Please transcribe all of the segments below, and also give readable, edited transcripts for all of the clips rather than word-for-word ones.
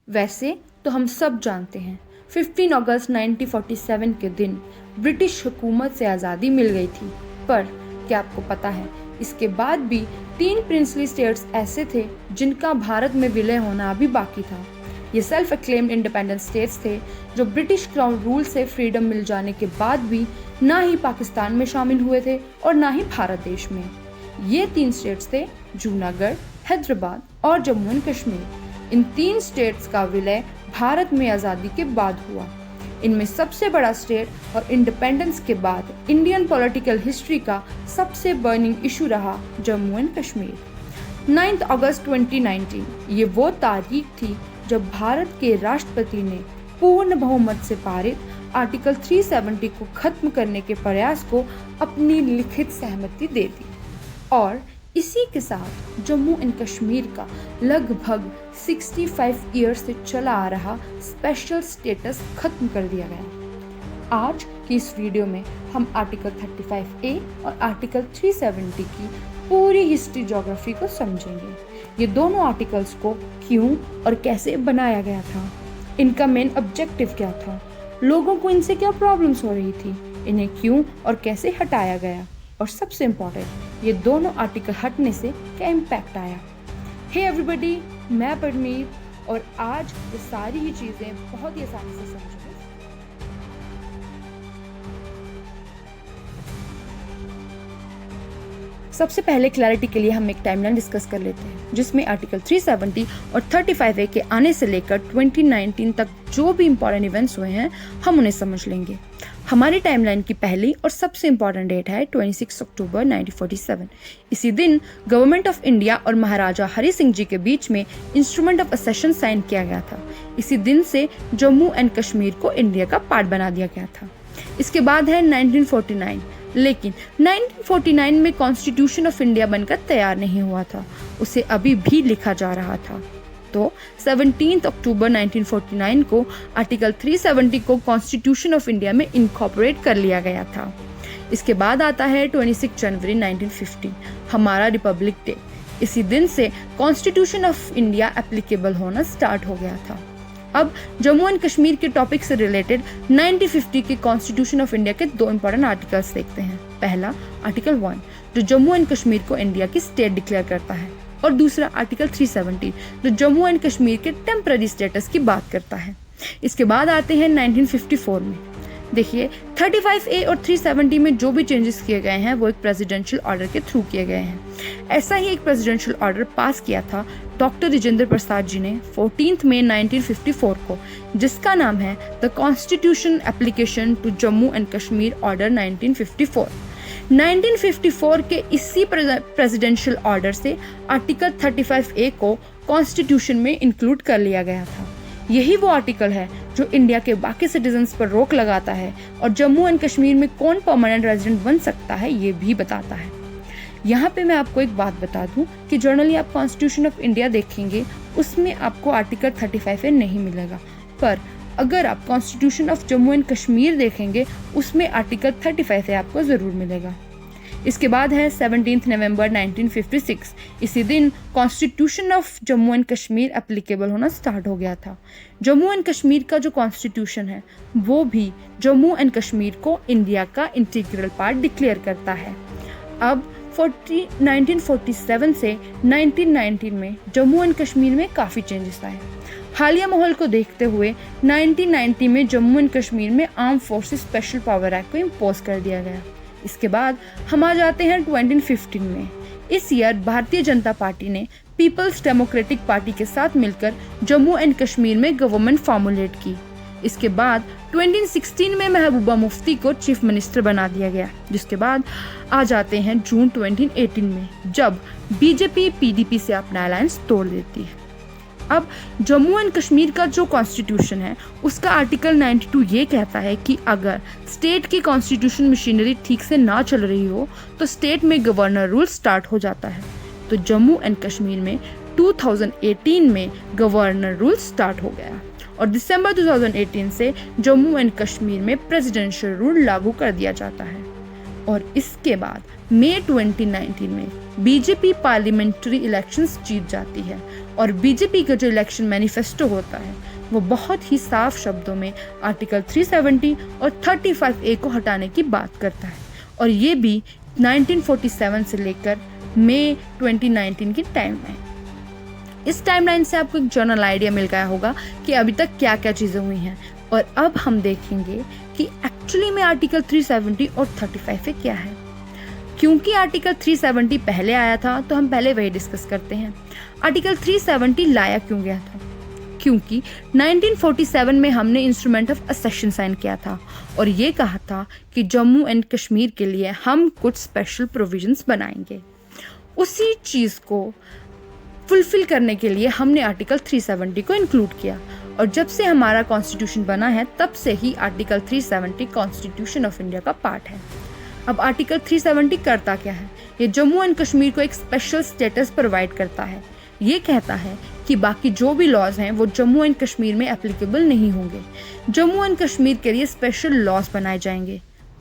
वैसे तो हम सब जानते हैं 15 अगस्त 1947 के दिन ब्रिटिश हुकूमत से आज़ादी मिल गई थी, पर क्या आपको पता है इसके बाद भी 3 प्रिंसली स्टेट्स ऐसे थे जिनका भारत में विलय होना अभी बाकी था। ये सेल्फ एक्लेम्ड इंडिपेंडेंट स्टेट्स थे जो ब्रिटिश क्राउन रूल से फ्रीडम मिल जाने के बाद भी ना ही पाकिस्तान में शामिल हुए थे और ना ही भारत देश में। ये 3 स्टेट्स थे जूनागढ़, हैदराबाद और Jammu and Kashmir. In 3 states का विलय भारत में आज़ादी के बाद हुआ। इनमें सबसे बड़ा स्टेट और इंडिपेंडेंस के बाद इंडियन पॉलिटिकल हिस्ट्री का सबसे बर्निंग इशू रहा जम्मू एंड कश्मीर। 9 अगस्त 2019 ये वो तारीख थी जब भारत के राष्ट्रपति ने पूर्ण बहुमत से पारित आर्टिकल 370 को खत्म करने के प्रयास को अपनी लिखित सहमति दे दी और इसी के साथ जम्मू एंड कश्मीर का लगभग 65 ईयर्स से चला आ रहा स्पेशल स्टेटस खत्म कर दिया गया। आज की इस वीडियो में हम आर्टिकल 35A और आर्टिकल 370 की पूरी हिस्ट्री ज्योग्राफी को समझेंगे। ये दोनों आर्टिकल्स को क्यों और कैसे बनाया गया था, इनका मेन ऑब्जेक्टिव क्या था, लोगों को इनसे क्या प्रॉब्लम्स हो रही थी, इन्हें क्यों और कैसे हटाया गया, और सबसे इम्पोर्टेंट ये दोनों आर्टिकल हटने से क्या इम्पैक्ट आया। हे एवरीबॉडी, मैं परमीर और आज ये सारी ही चीज़ें बहुत ही आसानी से समझेंगे। सबसे पहले क्लैरिटी के लिए हम एक टाइमलाइन डिस्कस कर लेते हैं जिसमें आर्टिकल 370 और 35A के आने से लेकर 2019 तक जो भी इम्पोर्टेंट इवेंट्स हुए हैं हम उन्हें समझ लेंगे। हमारी टाइमलाइन की पहली और सबसे इम्पोर्टेंट डेट है 26 अक्टूबर 1947। इसी दिन गवर्नमेंट ऑफ इंडिया और महाराजा हरि सिंह जी के बीच में इंस्ट्रूमेंट ऑफ असेशन साइन किया गया था। इसी दिन से जम्मू एंड कश्मीर को इंडिया का पार्ट बना दिया गया था। इसके बाद है 1949, लेकिन 1949 में कॉन्स्टिट्यूशन ऑफ इंडिया बनकर तैयार नहीं हुआ था, उसे अभी भी लिखा जा रहा था। तो 17 अक्टूबर 1949 को आर्टिकल 370 को कॉन्स्टिट्यूशन ऑफ इंडिया में इनकॉर्पोरेट कर लिया गया था। इसके बाद आता है 26 जनवरी 1950, हमारा रिपब्लिक डे। इसी दिन से कॉन्स्टिट्यूशन ऑफ इंडिया एप्लीकेबल होना स्टार्ट हो गया था। अब जम्मू एंड कश्मीर के टॉपिक से रिलेटेड 1950 के कॉन्स्टिट्यूशन ऑफ इंडिया के 2 इंपॉर्टेंट आर्टिकल्स देखते हैं। पहला आर्टिकल 1 जो जम्मू एंड कश्मीर को इंडिया की स्टेट डिक्लेयर करता है, और दूसरा आर्टिकल 370 जो जम्मू एंड कश्मीर के टेम्पररी स्टेटस की बात करता है। इसके बाद आते हैं 1954 में। देखिए 35A और 370 में जो भी चेंजेस किए गए हैं वो एक प्रेसिडेंशियल ऑर्डर के थ्रू किए गए हैं। ऐसा ही एक प्रेसिडेंशियल ऑर्डर पास किया था डॉक्टर राजेंद्र प्रसाद जी ने 14 मई 1954 को, जिसका नाम है the constitution application to Jammu and Kashmir order 1954। 1954 के इसी प्रेसिडेंशियल ऑर्डर से आर्टिकल 35A को कॉन्स्टिट्यूशन में इंक्लूड कर लिया गया था। यही वो आर्टिकल है जो इंडिया के बाकी सिटीजन्स पर रोक लगाता है और जम्मू एंड कश्मीर में कौन परमानेंट रेजिडेंट बन सकता है ये भी बताता है। यहाँ पे मैं आपको एक बात बता दूं कि जनरली आप कॉन्स्टिट्यूशन ऑफ इंडिया देखेंगे उसमें आपको आर्टिकल 35A नहीं मिलेगा, पर अगर आप constitution of Jammu and Kashmir देखेंगे उसमें आर्टिकल 35A आपको ज़रूर मिलेगा। इसके बाद है 17 नवंबर 1956। इसी दिन constitution of Jammu and Kashmir applicable होना स्टार्ट हो गया था। जम्मू एंड कश्मीर का जो कॉन्स्टिट्यूशन है वो भी जम्मू एंड कश्मीर को इंडिया का इंटीग्रल पार्ट डिक्लेयर करता है। अब 1947 से 1919 में जम्मू एंड कश्मीर में काफ़ी चेंजेस आए। हालिया माहौल को देखते हुए 1990 में जम्मू एंड कश्मीर में arm forces special power act को इम्पोज कर दिया गया। इसके बाद हम आ जाते हैं 2015 में। इस ईयर भारतीय जनता पार्टी ने पीपल्स डेमोक्रेटिक पार्टी के साथ मिलकर जम्मू एंड कश्मीर में गवर्नमेंट फॉर्मुलेट की। इसके बाद 2016 में महबूबा मुफ्ती को चीफ मिनिस्टर बना दिया गया। जिसके बाद आ जाते हैं जून 2018 में, जब बीजेपी पीडीपी से अपना अलायंस तोड़ देती है। अब जम्मू एंड कश्मीर का जो कॉन्स्टिट्यूशन है उसका आर्टिकल 92 ये कहता है कि अगर स्टेट की कॉन्स्टिट्यूशन मशीनरी ठीक से ना चल रही हो तो स्टेट में गवर्नर रूल स्टार्ट हो जाता है। तो जम्मू एंड कश्मीर में 2018 में गवर्नर रूल स्टार्ट हो गया और दिसंबर 2018 से जम्मू एंड कश्मीर में प्रेसिडेंशियल रूल लागू कर दिया जाता है। और इसके बाद मई 2019 में बीजेपी पार्लियामेंट्री इलेक्शंस जीत जाती है और बीजेपी का जो इलेक्शन मैनिफेस्टो होता है वो बहुत ही साफ शब्दों में आर्टिकल 370 और 35A को हटाने की बात करता है, और ये भी 1947 से लेकर मई 2019 की टाइम में। इस टाइमलाइन से आपको एक जनरल आइडिया मिल गया होगा कि अभी तक क्या क्या चीज़ें हुई हैं, और अब हम देखेंगे कि एक्चुअली में आर्टिकल 370 और 35A क्या है। क्योंकि आर्टिकल 370 पहले आया था तो हम पहले वही डिस्कस करते हैं। आर्टिकल 370 लाया क्यों गया था? क्योंकि 1947 में हमने इंस्ट्रूमेंट ऑफ असेशन साइन किया था और ये कहा था कि जम्मू एंड कश्मीर के लिए हम कुछ स्पेशल प्रोविजंस बनाएंगे। उसी चीज़ को फुलफिल करने के लिए हमने आर्टिकल 370 को इंक्लूड किया, और जब से हमारा कॉन्स्टिट्यूशन बना है तब से ही आर्टिकल 370 कॉन्स्टिट्यूशन ऑफ इंडिया का पार्ट है। अब आर्टिकल 370 करता क्या है? ये जम्मू एंड कश्मीर को एक स्पेशल स्टेटस प्रोवाइड करता है। ये कहता है कि बाकी जो भी लॉज हैं वो जम्मू एंड कश्मीर में एप्लीकेबल नहीं होंगे, जम्मू एंड कश्मीर के लिए स्पेशल लॉज बनाए जाएंगे।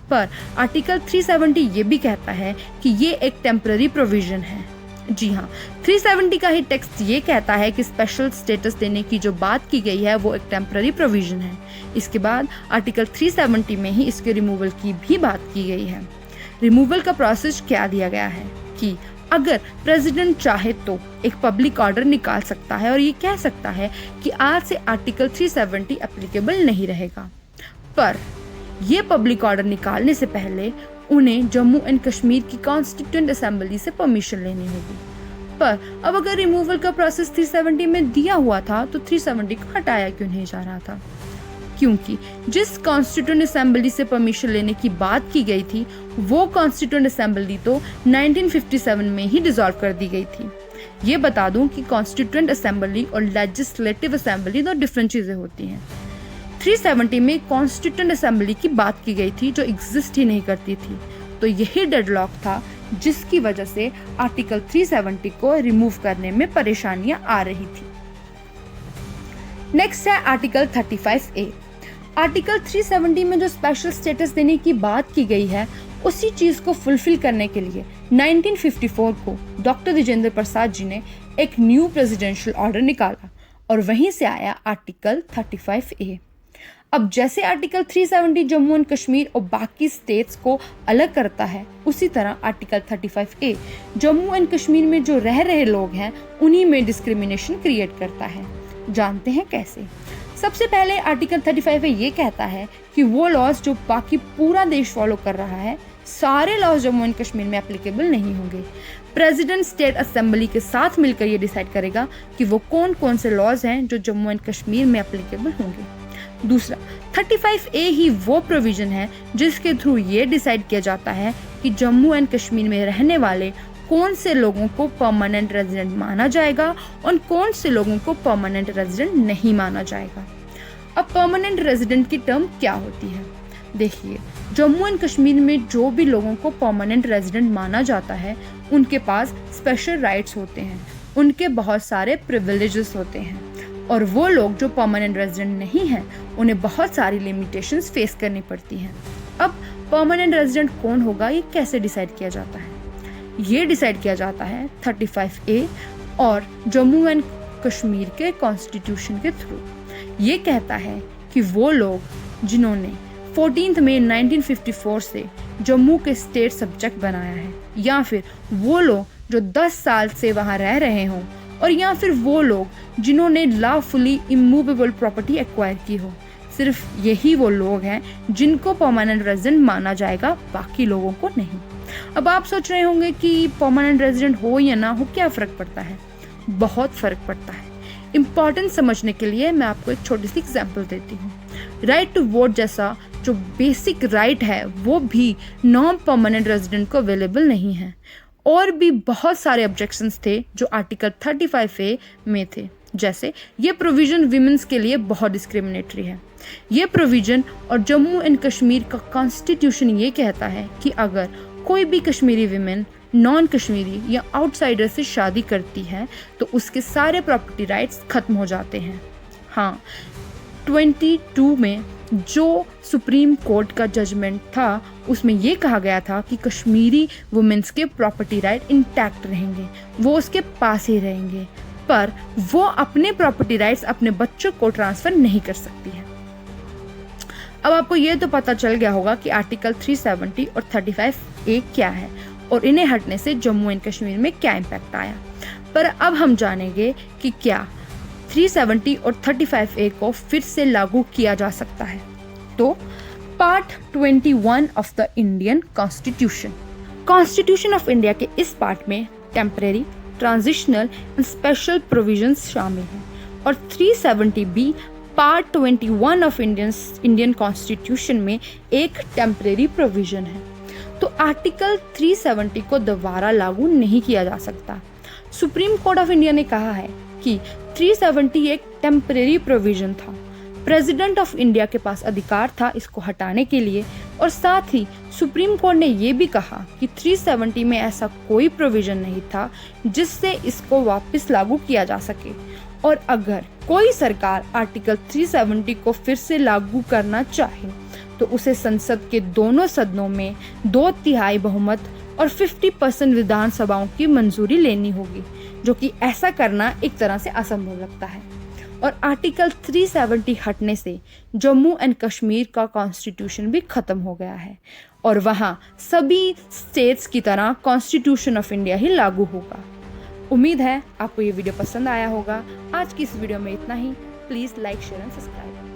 पर आर्टिकल 370 ये भी कहता है कि ये एक टेम्पररी प्रोविजन है। जी हाँ, 370 का ही टेक्स्ट ये कहता है कि स्पेशल स्टेटस देने की जो बात की गई है वो एक टेम्पररी प्रोविजन है। इसके बाद आर्टिकल 370 में ही इसके रिमूवल की भी बात की गई है। रिमूवल का प्रोसेस क्या दिया गया है कि अगर प्रेसिडेंट चाहे तो एक पब्लिक ऑर्डर निकाल सकता है और ये कह सकता है कि आज से आर्टिकल 370 एप्लीकेबल नहीं रहेगा, पर यह पब्लिक ऑर्डर निकालने से पहले उन्हें जम्मू एंड कश्मीर की कॉन्स्टिट्यूएंट असेंबली से परमिशन लेनी होगी। पर अब अगर रिमूवल का प्रोसेस 370 में दिया हुआ था तो 370 को हटाया क्यों नहीं जा रहा था? क्योंकि जिस कॉन्स्टिट्यूएंट असेंबली से परमिशन लेने की बात की गई थी वो कॉन्स्टिट्यूएंट असेंबली तो 1957 में ही डिसॉल्व कर दी गई थी। ये बता दूं कि कॉन्स्टिट्यूएंट असेंबली और लेजिस्लेटिव असेंबली दो डिफरेंट चीजें होती हैं। 370 में कॉन्स्टिट्यूएंट असेंबली की बात की गई थी जो एग्जिस्ट ही नहीं करती थी, तो यही डेडलॉक था जिसकी वजह से आर्टिकल 370 को रिमूव करने में परेशानियां आ रही थी। नेक्स्ट है आर्टिकल 35A। आर्टिकल 370 में जो स्पेशल स्टेटस देने की बात की गई है उसी चीज को फुलफिल करने के लिए 1954 को डॉक्टर विजेंद्र प्रसाद जी ने एक न्यू प्रेसिडेंशियल ऑर्डर निकाला और वहीं से आया आर्टिकल 35A। अब जैसे आर्टिकल 370 जम्मू एंड कश्मीर और बाकी स्टेट्स को अलग करता है, उसी तरह article 35A Jammu and Kashmir में जो रह रहे लोग हैं उन्हीं में डिस्क्रिमिनेशन क्रिएट करता है। जानते हैं कैसे? सबसे पहले आर्टिकल 35A ये कहता है कि वो लॉज जो बाकी पूरा देश फॉलो कर रहा है, सारे लॉज जम्मू एंड कश्मीर में एप्लीकेबल नहीं होंगे। प्रेसिडेंट स्टेट असेंबली के साथ मिलकर ये डिसाइड करेगा कि वो कौन कौन से लॉज हैं जो जम्मू एंड कश्मीर में एप्लीकेबल होंगे। दूसरा, 35A ही वो प्रोविजन है जिसके थ्रू ये डिसाइड किया जाता है कि जम्मू एंड कश्मीर में रहने वाले कौन से लोगों को परमानेंट रेजिडेंट माना जाएगा और कौन से लोगों को परमानेंट रेजिडेंट नहीं माना जाएगा। अब परमानेंट रेजिडेंट की टर्म क्या होती है? देखिए, जम्मू एंड कश्मीर में जो भी लोगों को परमानेंट रेजिडेंट माना जाता है उनके पास स्पेशल राइट्स होते हैं, उनके बहुत सारे प्रिविलेजेस होते हैं, और वो लोग जो परमानेंट रेजिडेंट नहीं हैं उन्हें बहुत सारी लिमिटेशंस फेस करनी पड़ती हैं। अब परमानेंट रेजिडेंट कौन होगा ये कैसे डिसाइड किया जाता है? ये डिसाइड किया जाता है 35A और जम्मू एंड कश्मीर के कॉन्स्टिट्यूशन के थ्रू। ये कहता है कि वो लोग जिन्होंने 14 मई 1954 से जम्मू के स्टेट सब्जेक्ट बनाया है, या फिर वो लोग जो 10 साल से वहाँ रह रहे हों, और या फिर वो लोग जिन्होंने लॉफुली इमूवेबल प्रॉपर्टी एक्वायर की हो, सिर्फ यही वो लोग हैं जिनको परमानेंट रेजिडेंट माना जाएगा, बाकी लोगों को नहीं। अब आप सोच रहे होंगे कि परमानेंट रेजिडेंट हो या ना हो क्या फ़र्क पड़ता है? बहुत फ़र्क पड़ता है। इम्पॉर्टेंस समझने के लिए मैं आपको एक छोटी सी एग्जांपल देती हूँ। राइट टू वोट जैसा जो बेसिक राइट है वो भी नॉन परमानेंट रेजिडेंट को अवेलेबल नहीं है। और भी बहुत सारे ऑब्जेक्शंस थे जो आर्टिकल 35A में थे, जैसे ये प्रोविज़न विमेंस के लिए बहुत डिस्क्रिमिनेटरी है। ये प्रोविज़न और जम्मू एंड कश्मीर का कॉन्स्टिट्यूशन ये कहता है कि अगर कोई भी कश्मीरी विमेन नॉन कश्मीरी या आउटसाइडर से शादी करती है तो उसके सारे प्रॉपर्टी राइट्स खत्म हो जाते हैं। हाँ, 22 में जो सुप्रीम कोर्ट का जजमेंट था उसमें ये कहा गया था कि कश्मीरी वुमेन्स के प्रॉपर्टी राइट इंटैक्ट रहेंगे, वो उसके पास ही रहेंगे। पर वो अपने प्रॉपर्टी राइट्स अपने बच्चों को ट्रांसफर नहीं कर सकती है। अब आपको ये तो पता चल गया होगा कि आर्टिकल 370 और 35A क्या है और इन्हें हटने से जम्मू एंड कश्मीर में क्या इम्पैक्ट आया। पर अब हम जानेंगे कि क्या 370 और 35A को फिर से लागू किया जा सकता है। तो part 21 of the Indian constitution of India के इस पार्ट में temporary, transitional and special provisions शामिल हैं और 370B part 21 of Indian constitution में एक टेम्परेरी प्रोविजन है। तो आर्टिकल 370 को दोबारा लागू नहीं किया जा सकता। सुप्रीम कोर्ट ऑफ इंडिया ने कहा है कि 370 एक टेम्परेरी प्रोविजन था। प्रेसिडेंट ऑफ इंडिया के पास अधिकार था इसको हटाने के लिए और साथ ही सुप्रीम कोर्ट ने यह भी कहा कि 370 में ऐसा कोई प्रोविजन नहीं था जिससे इसको वापस लागू किया जा सके और अगर कोई सरकार आर्टिकल 370 को फिर से लागू करना चाहे तो उसे संसद के दोनों सदनों में 2/3 बहुमत और 50% विधानसभाओं की मंजूरी लेनी होगी, जो कि ऐसा करना एक तरह से असंभव लगता है। और आर्टिकल 370 हटने से जम्मू एंड कश्मीर का कॉन्स्टिट्यूशन भी खत्म हो गया है और वहाँ सभी स्टेट्स की तरह कॉन्स्टिट्यूशन ऑफ इंडिया ही लागू होगा। उम्मीद है आपको ये वीडियो पसंद आया होगा। आज की इस वीडियो में इतना ही। Please like, share and subscribe.